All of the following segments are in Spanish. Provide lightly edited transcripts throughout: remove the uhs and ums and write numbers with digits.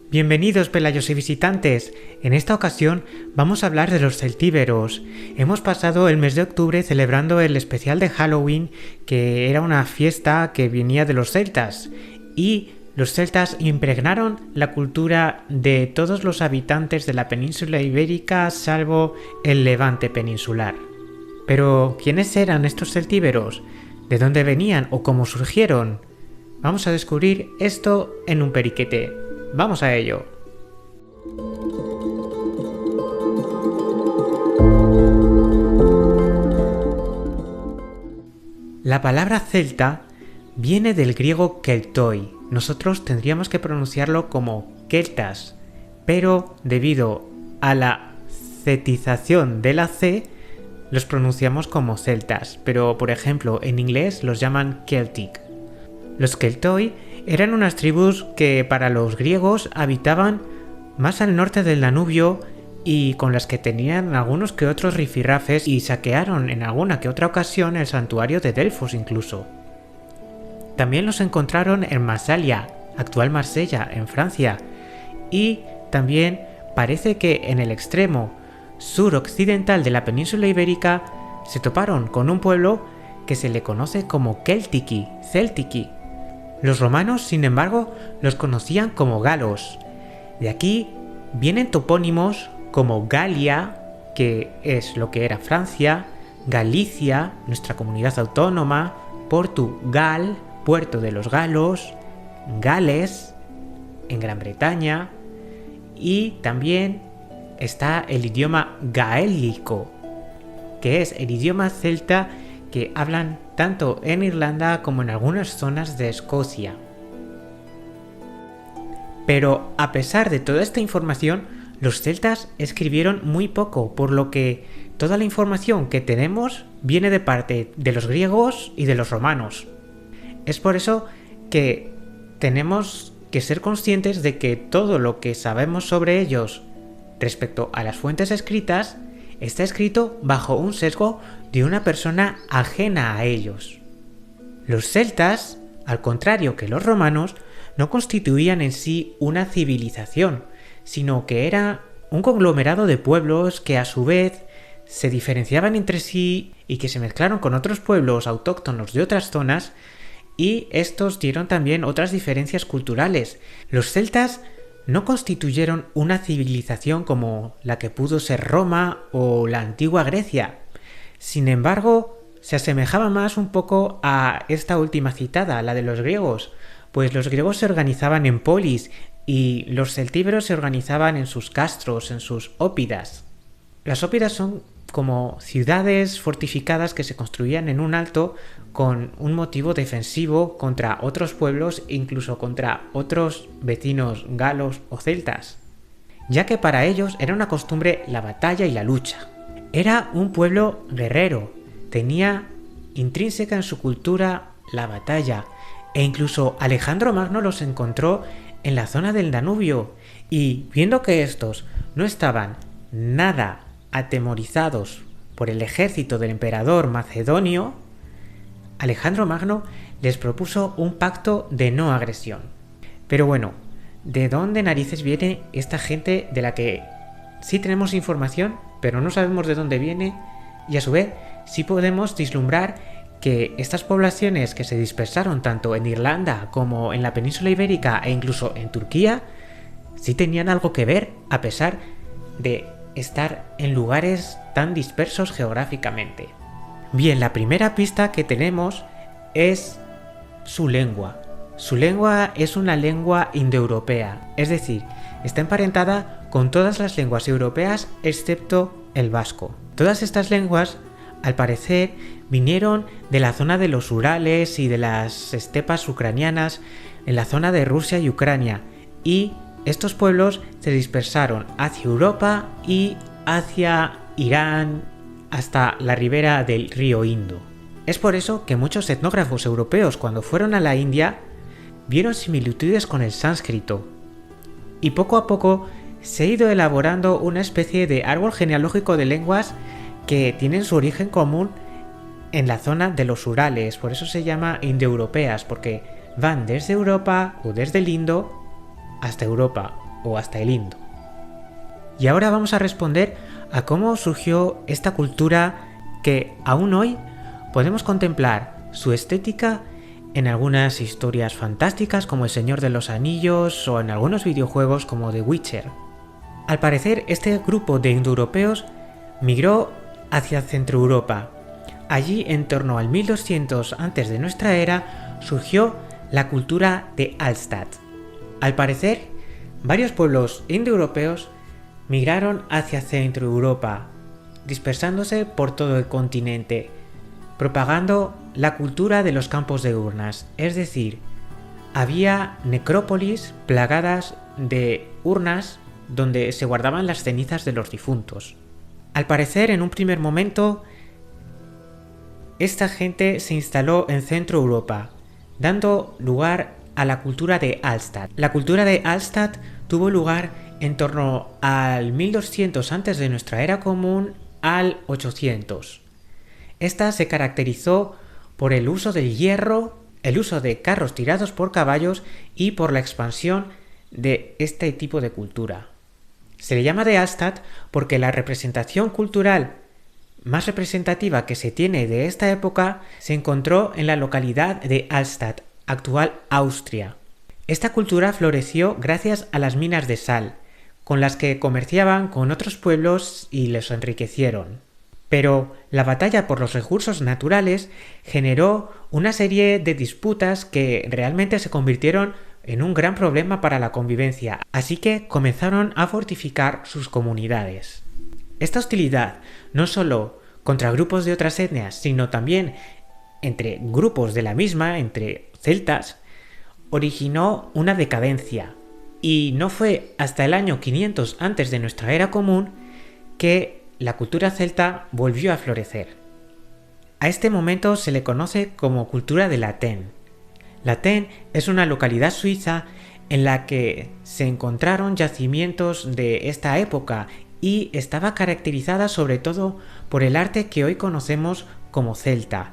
Bienvenidos, pelayos y visitantes. En esta ocasión vamos a hablar de los celtíberos. Hemos pasado el mes de octubre celebrando el especial de Halloween, que era una fiesta que venía de los celtas, y los celtas impregnaron la cultura de todos los habitantes de la península ibérica salvo el Levante peninsular. Pero, ¿quiénes eran estos celtíberos? ¿De dónde venían o cómo surgieron? Vamos a descubrir esto en un periquete. ¡Vamos a ello! La palabra celta viene del griego keltoi. Nosotros tendríamos que pronunciarlo como keltas, pero debido a la cetización de la C, los pronunciamos como celtas, pero por ejemplo en inglés los llaman Celtic. Los keltoi eran unas tribus que para los griegos habitaban más al norte del Danubio y con las que tenían algunos que otros rifirrafes y saquearon en alguna que otra ocasión el santuario de Delfos incluso. También los encontraron en Massalia, actual Marsella, en Francia, y también parece que en el extremo suroccidental de la península ibérica se toparon con un pueblo que se le conoce como Celtici. Los romanos, sin embargo, los conocían como galos. De aquí vienen topónimos como Galia, que es lo que era Francia, Galicia, nuestra comunidad autónoma, Portugal, puerto de los galos, Gales, en Gran Bretaña, y también está el idioma gaélico, que es el idioma celta que hablan tanto en Irlanda como en algunas zonas de Escocia. Pero a pesar de toda esta información, los celtas escribieron muy poco, por lo que toda la información que tenemos viene de parte de los griegos y de los romanos. Es por eso que tenemos que ser conscientes de que todo lo que sabemos sobre ellos respecto a las fuentes escritas está escrito bajo un sesgo de una persona ajena a ellos. Los celtas, al contrario que los romanos, no constituían en sí una civilización, sino que era un conglomerado de pueblos que a su vez se diferenciaban entre sí y que se mezclaron con otros pueblos autóctonos de otras zonas, y estos dieron también otras diferencias culturales. Los celtas no constituyeron una civilización como la que pudo ser Roma o la antigua Grecia. Sin embargo, se asemejaba más un poco a esta última citada, la de los griegos, pues los griegos se organizaban en polis y los celtíberos se organizaban en sus castros, en sus ópidas. Las ópidas son como ciudades fortificadas que se construían en un alto con un motivo defensivo contra otros pueblos e incluso contra otros vecinos galos o celtas, ya que para ellos era una costumbre la batalla y la lucha. Era un pueblo guerrero, tenía intrínseca en su cultura la batalla, e incluso Alejandro Magno los encontró en la zona del Danubio, y viendo que estos no estaban nada atemorizados por el ejército del emperador macedonio, Alejandro Magno les propuso un pacto de no agresión. Pero bueno, ¿de dónde narices viene esta gente de la que sí tenemos información, pero no sabemos de dónde viene? Y a su vez, sí podemos vislumbrar que estas poblaciones que se dispersaron tanto en Irlanda como en la península ibérica e incluso en Turquía, sí tenían algo que ver a pesar de estar en lugares tan dispersos geográficamente. Bien, la primera pista que tenemos es su lengua. Su lengua es una lengua indoeuropea, es decir, está emparentada con todas las lenguas europeas excepto el vasco. Todas estas lenguas, al parecer, vinieron de la zona de los Urales y de las estepas ucranianas en la zona de Rusia y Ucrania, y estos pueblos se dispersaron hacia Europa y hacia Irán hasta la ribera del río Indo. Es por eso que muchos etnógrafos europeos, cuando fueron a la India, vieron similitudes con el sánscrito, y poco a poco se ha ido elaborando una especie de árbol genealógico de lenguas que tienen su origen común en la zona de los Urales. Por eso se llama indoeuropeas, porque van desde Europa o desde el Indo hasta Europa, o hasta el Indo. Y ahora vamos a responder a cómo surgió esta cultura que aún hoy podemos contemplar su estética en algunas historias fantásticas como El Señor de los Anillos o en algunos videojuegos como The Witcher. Al parecer, este grupo de indoeuropeos migró hacia Centroeuropa. Allí, en torno al 1200 antes de nuestra era, surgió la cultura de Hallstatt. Al parecer, varios pueblos indoeuropeos migraron hacia Centroeuropa, dispersándose por todo el continente, propagando la cultura de los campos de urnas, es decir, había necrópolis plagadas de urnas donde se guardaban las cenizas de los difuntos. Al parecer, en un primer momento, esta gente se instaló en Centroeuropa, dando lugar a la cultura de Hallstatt. La cultura de Hallstatt tuvo lugar en torno al 1200 antes de nuestra era común al 800. Esta se caracterizó por el uso del hierro, el uso de carros tirados por caballos y por la expansión de este tipo de cultura. Se le llama de Hallstatt porque la representación cultural más representativa que se tiene de esta época se encontró en la localidad de Hallstatt, actual Austria. Esta cultura floreció gracias a las minas de sal, con las que comerciaban con otros pueblos y les enriquecieron. Pero la batalla por los recursos naturales generó una serie de disputas que realmente se convirtieron en un gran problema para la convivencia, así que comenzaron a fortificar sus comunidades. Esta hostilidad, no solo contra grupos de otras etnias, sino también entre grupos de la misma, entre celtas, originó una decadencia. Y no fue hasta el año 500 antes de nuestra era común que la cultura celta volvió a florecer. A este momento se le conoce como cultura de Latén. Latén es una localidad suiza en la que se encontraron yacimientos de esta época y estaba caracterizada sobre todo por el arte que hoy conocemos como celta.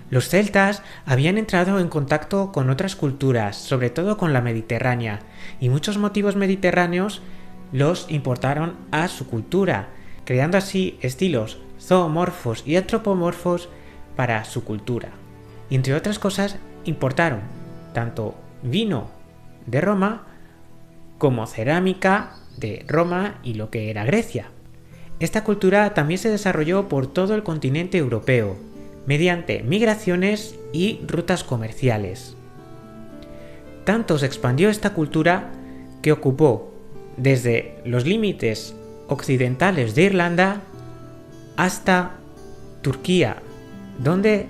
Los celtas habían entrado en contacto con otras culturas, sobre todo con la mediterránea, y muchos motivos mediterráneos los importaron a su cultura, creando así estilos zoomorfos y antropomorfos para su cultura. Y entre otras cosas, importaron tanto vino de Roma como cerámica de Roma y lo que era Grecia. Esta cultura también se desarrolló por todo el continente europeo, mediante migraciones y rutas comerciales. Tanto se expandió esta cultura que ocupó desde los límites occidentales de Irlanda hasta Turquía, donde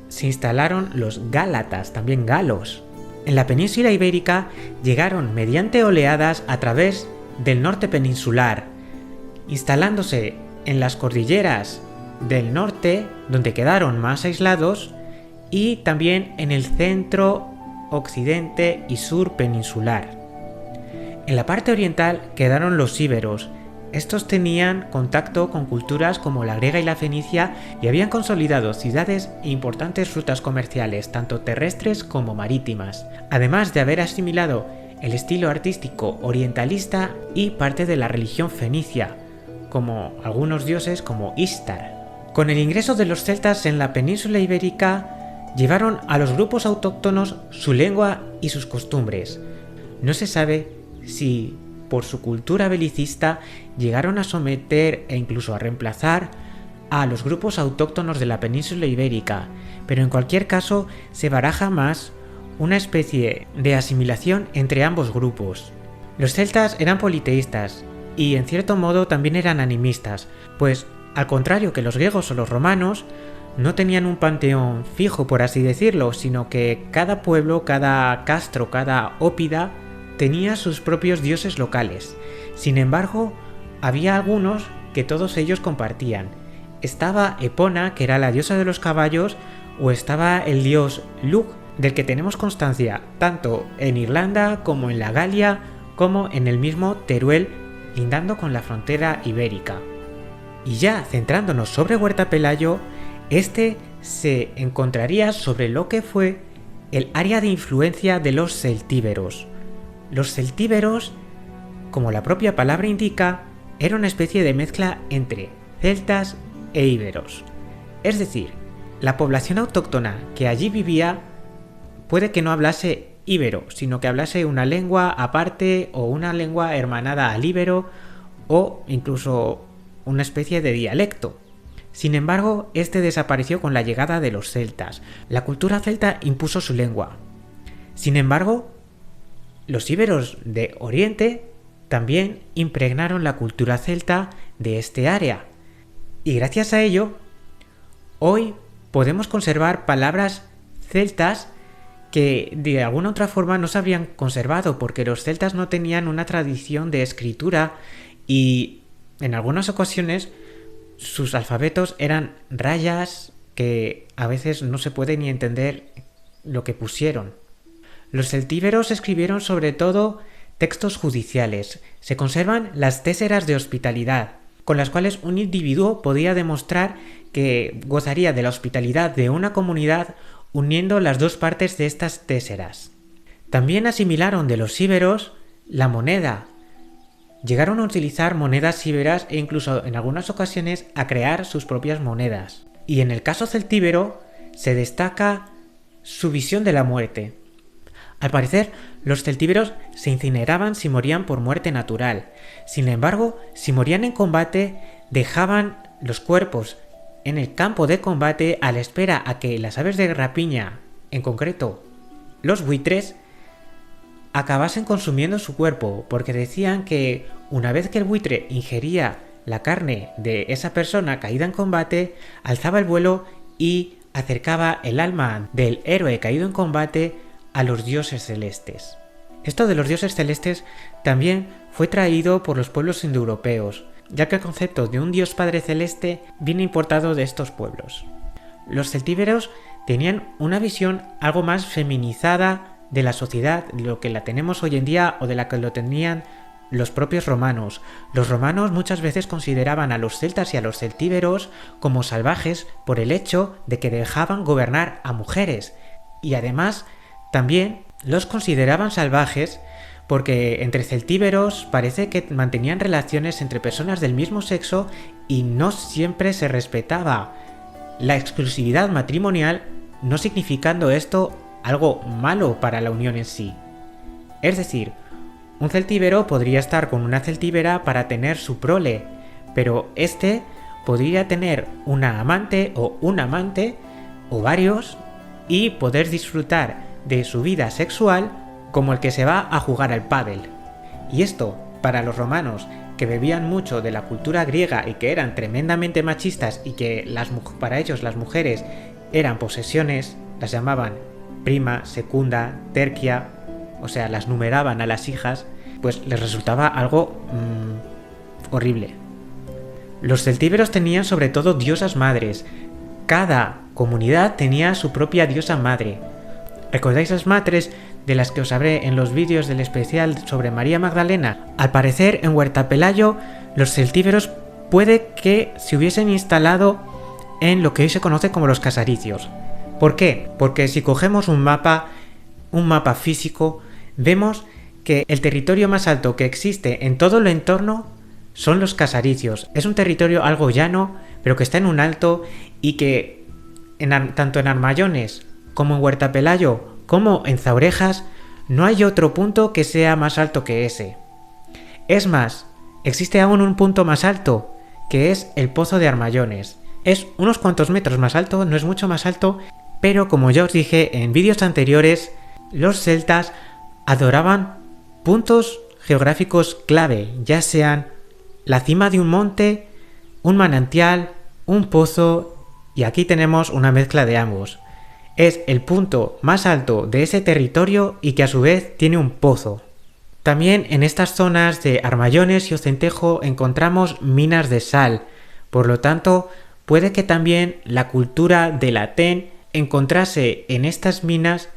se instalaron los gálatas, también galos. En la península ibérica llegaron mediante oleadas a través del norte peninsular, instalándose en las cordilleras del norte, donde quedaron más aislados, y también en el centro, occidente y sur peninsular. En la parte oriental quedaron los íberos. Estos tenían contacto con culturas como la griega y la fenicia y habían consolidado ciudades e importantes rutas comerciales, tanto terrestres como marítimas, además de haber asimilado el estilo artístico orientalista y parte de la religión fenicia, como algunos dioses como Istar. Con el ingreso de los celtas en la península ibérica, llevaron a los grupos autóctonos su lengua y sus costumbres. No se sabe si por su cultura belicista llegaron a someter e incluso a reemplazar a los grupos autóctonos de la península ibérica, pero en cualquier caso se baraja más una especie de asimilación entre ambos grupos. Los celtas eran politeístas y en cierto modo también eran animistas, pues al contrario que los griegos o los romanos, no tenían un panteón fijo, por así decirlo, sino que cada pueblo, cada castro, cada ópida tenía sus propios dioses locales. Sin embargo, había algunos que todos ellos compartían. Estaba Epona, que era la diosa de los caballos, o estaba el dios Lugh, del que tenemos constancia tanto en Irlanda como en la Galia, como en el mismo Teruel, lindando con la frontera ibérica. Y ya centrándonos sobre Huerta Pelayo, este se encontraría sobre lo que fue el área de influencia de los celtíberos. Los celtíberos como la propia palabra indica, era una especie de mezcla entre celtas e íberos. Es decir, la población autóctona que allí vivía puede que no hablase íbero, sino que hablase una lengua aparte o una lengua hermanada al íbero o incluso una especie de dialecto. Sin embargo, este desapareció con la llegada de los celtas. La cultura celta impuso su lengua. Sin embargo, los íberos de Oriente también impregnaron la cultura celta de este área. Y gracias a ello, hoy podemos conservar palabras celtas que de alguna otra forma no se habrían conservado porque los celtas no tenían una tradición de escritura y en algunas ocasiones sus alfabetos eran rayas que a veces no se puede ni entender lo que pusieron. Los celtíberos escribieron sobre todo textos judiciales. Se conservan las téseras de hospitalidad, con las cuales un individuo podía demostrar que gozaría de la hospitalidad de una comunidad uniendo las dos partes de estas téseras. También asimilaron de los íberos la moneda. Llegaron a utilizar monedas íberas e incluso en algunas ocasiones a crear sus propias monedas. Y en el caso celtíbero se destaca su visión de la muerte. Al parecer, los celtíberos se incineraban si morían por muerte natural. Sin embargo, si morían en combate, dejaban los cuerpos en el campo de combate a la espera a que las aves de rapiña, en concreto los buitres, acabasen consumiendo su cuerpo, porque decían que una vez que el buitre ingería la carne de esa persona caída en combate, alzaba el vuelo y acercaba el alma del héroe caído en combate a los dioses celestes. Esto de los dioses celestes también fue traído por los pueblos indoeuropeos, ya que el concepto de un dios padre celeste viene importado de estos pueblos. Los celtíberos tenían una visión algo más feminizada de la sociedad, de lo que la tenemos hoy en día o de la que lo tenían los propios romanos. Los romanos muchas veces consideraban a los celtas y a los celtíberos como salvajes por el hecho de que dejaban gobernar a mujeres, y además también los consideraban salvajes porque entre celtíberos parece que mantenían relaciones entre personas del mismo sexo y no siempre se respetaba la exclusividad matrimonial, no significando esto algo malo para la unión en sí. Es decir, un celtíbero podría estar con una celtíbera para tener su prole, pero este podría tener una amante o un amante o varios y poder disfrutar de su vida sexual como el que se va a jugar al pádel. Y esto, para los romanos, que bebían mucho de la cultura griega y que eran tremendamente machistas y que para ellos las mujeres eran posesiones, las llamaban prima, secunda, tercia, o sea, las numeraban a las hijas, pues les resultaba algo horrible. Los celtíberos tenían sobre todo diosas madres. Cada comunidad tenía su propia diosa madre. ¿Recordáis las madres de las que os hablé en los vídeos del especial sobre María Magdalena? Al parecer, en Huerta Pelayo, los celtíberos puede que se hubiesen instalado en lo que hoy se conoce como los casaricios. ¿Por qué? Porque si cogemos un mapa físico, vemos que el territorio más alto que existe en todo el entorno son los casaricios. Es un territorio algo llano, pero que está en un alto y que tanto en Armayones como en Huerta Pelayo como en Zaurejas no hay otro punto que sea más alto que ese. Es más, existe aún un punto más alto, que es el Pozo de Armayones. Es unos cuantos metros más alto, no es mucho más alto, pero como ya os dije en vídeos anteriores, los celtas adoraban puntos geográficos clave, ya sean la cima de un monte, un manantial, un pozo, y aquí tenemos una mezcla de ambos. Es el punto más alto de ese territorio y que a su vez tiene un pozo. También en estas zonas de Armayones y Ocentejo encontramos minas de sal, por lo tanto puede que también la cultura de Latén encontrase en estas minas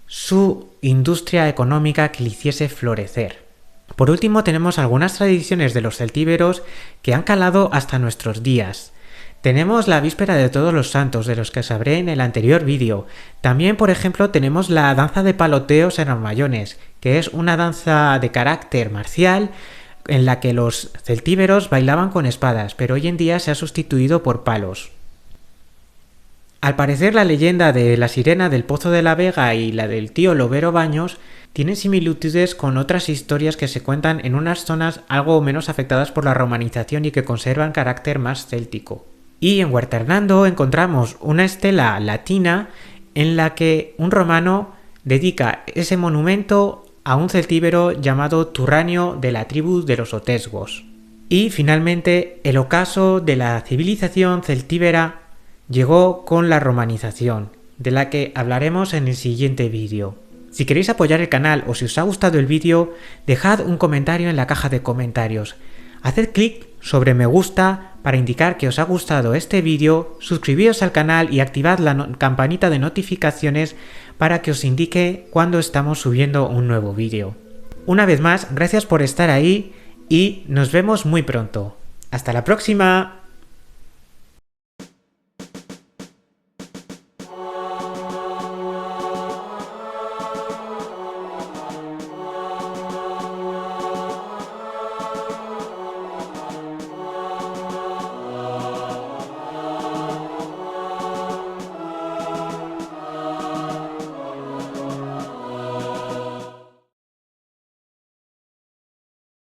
su industria económica que le hiciese florecer. Por último, tenemos algunas tradiciones de los celtíberos que han calado hasta nuestros días. Tenemos la víspera de Todos los Santos, de los que os hablé en el anterior vídeo. También, por ejemplo, tenemos la danza de paloteos en Armayones, que es una danza de carácter marcial en la que los celtíberos bailaban con espadas, pero hoy en día se ha sustituido por palos. Al parecer, la leyenda de la sirena del Pozo de la Vega y la del tío Lobero Baños tienen similitudes con otras historias que se cuentan en unas zonas algo menos afectadas por la romanización y que conservan carácter más céltico. Y en Huerta Hernando encontramos una estela latina en la que un romano dedica ese monumento a un celtíbero llamado Turranio de la tribu de los Otesgos. Y finalmente, el ocaso de la civilización celtíbera llegó con la romanización, de la que hablaremos en el siguiente vídeo. Si queréis apoyar el canal o si os ha gustado el vídeo, dejad un comentario en la caja de comentarios. Haced clic sobre me gusta para indicar que os ha gustado este vídeo, suscribíos al canal y activad la campanita de notificaciones para que os indique cuando estamos subiendo un nuevo vídeo. Una vez más, gracias por estar ahí y nos vemos muy pronto. ¡Hasta la próxima!